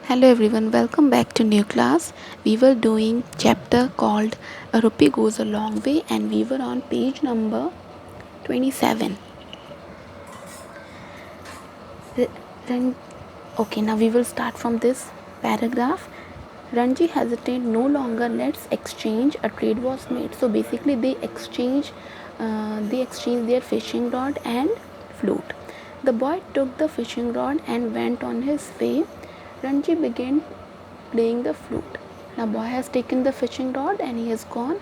Hello everyone, welcome back to new class. We were doing chapter called A Rupee Goes a Long Way and we were on page number 27. Okay, now we will start from this paragraph. Ranji hesitated no longer. Let's exchange. A trade was made. So basically, they exchanged their fishing rod and flute. The boy took the fishing rod and went on his way. Ranji began playing the flute. Now boy has taken the fishing rod and he has gone.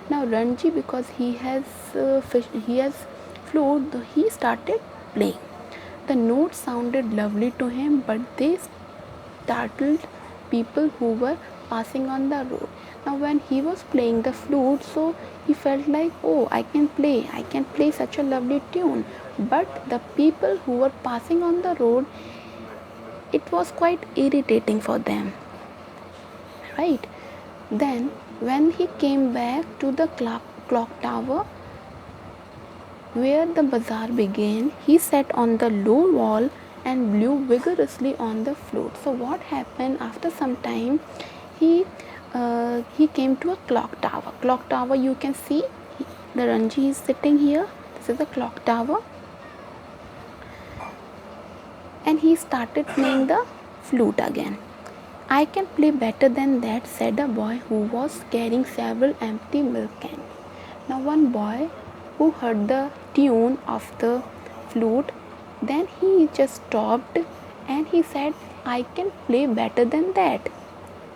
Now Ranji, because he has flute, he started playing. The notes sounded lovely to him, but they startled people who were passing on the road. Now when he was playing the flute, so he felt like, oh, I can play such a lovely tune. But the people who were passing on the road, it was quite irritating for them, right? Then when he came back to the clock tower where the bazaar began, he sat on the low wall and blew vigorously on the flute. So what happened after some time? He came to a clock tower. Clock tower, you can see the Ranji is sitting here. This is the clock tower, and he started playing the flute again. I can play better than that, said a boy who was carrying several empty milk cans. Now one boy who heard the tune of the flute, then he just stopped and he said, I can play better than that.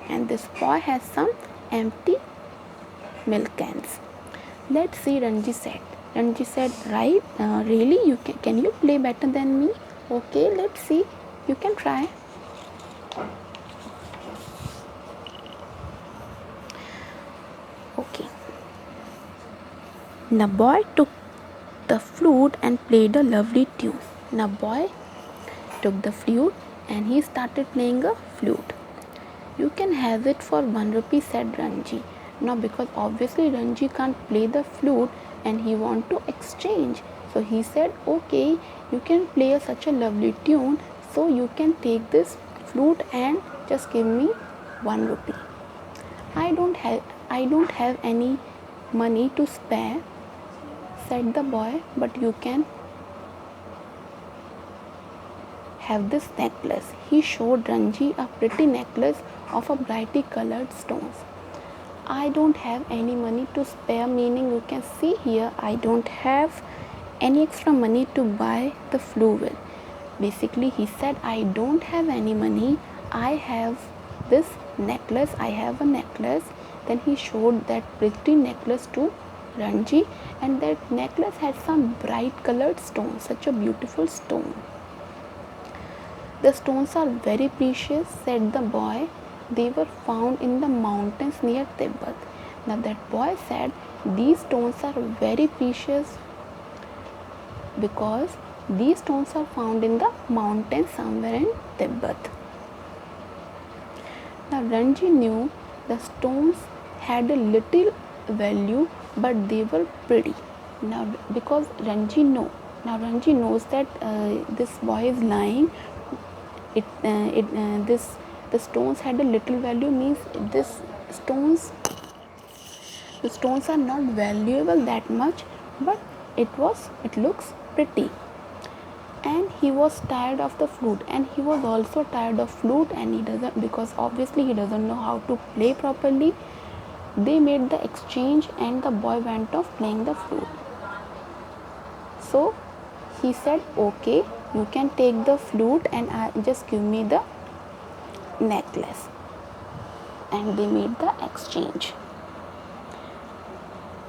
And this boy has some empty milk cans. Let's see, Ranji said. Ranji said, right, really, can you play better than me? Okay, let's see, you can try. Okay. The boy took the flute and played a lovely tune. Now boy took the flute and he started playing a flute. You can have it for 1 rupee, said Ranji. Now because obviously Ranji can't play the flute and he want to exchange. So he said, okay, you can play such a lovely tune, so you can take this flute and just give me 1 rupee. I don't have any money to spare, said the boy, but you can have this necklace. He showed Ranji a pretty necklace of a brightly colored stones. I don't have any money to spare, meaning you can see here I don't have any extra money to buy the flute with. Basically he said, I don't have any money, I have this necklace, I have a necklace. Then he showed that pretty necklace to Ranji, and that necklace had some bright colored stones, such a beautiful stone. The stones are very precious, said the boy. They were found in the mountains near Tibet. Now that boy said, these stones are very precious because these stones are found in the mountains somewhere in Tibet. Now Ranji knew the stones had a little value, but they were pretty. Now because Ranji knows that this boy is lying. The stones had a little value, means the stones are not valuable that much, but it looks pretty. And he was tired of the flute, and he was also tired of flute, and he doesn't, because obviously he doesn't know how to play properly. They made the exchange and the boy went off playing the flute. So he said, okay, you can take the flute and just give me the necklace. And they made the exchange.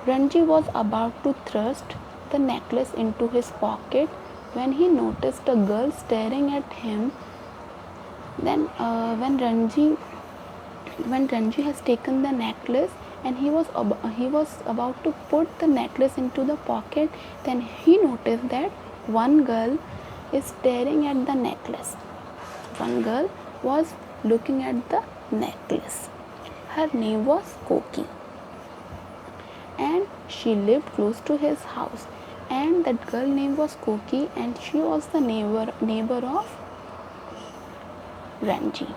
Ranji was about to thrust the necklace into his pocket when he noticed a girl staring at him. Then when Ranji has taken the necklace and he was about to put the necklace into the pocket, then he noticed that one girl is staring at the necklace. One girl was looking at the necklace. Her name was Koki, and she lived close to his house. And that girl name was Koki, and she was the neighbor of Ranji.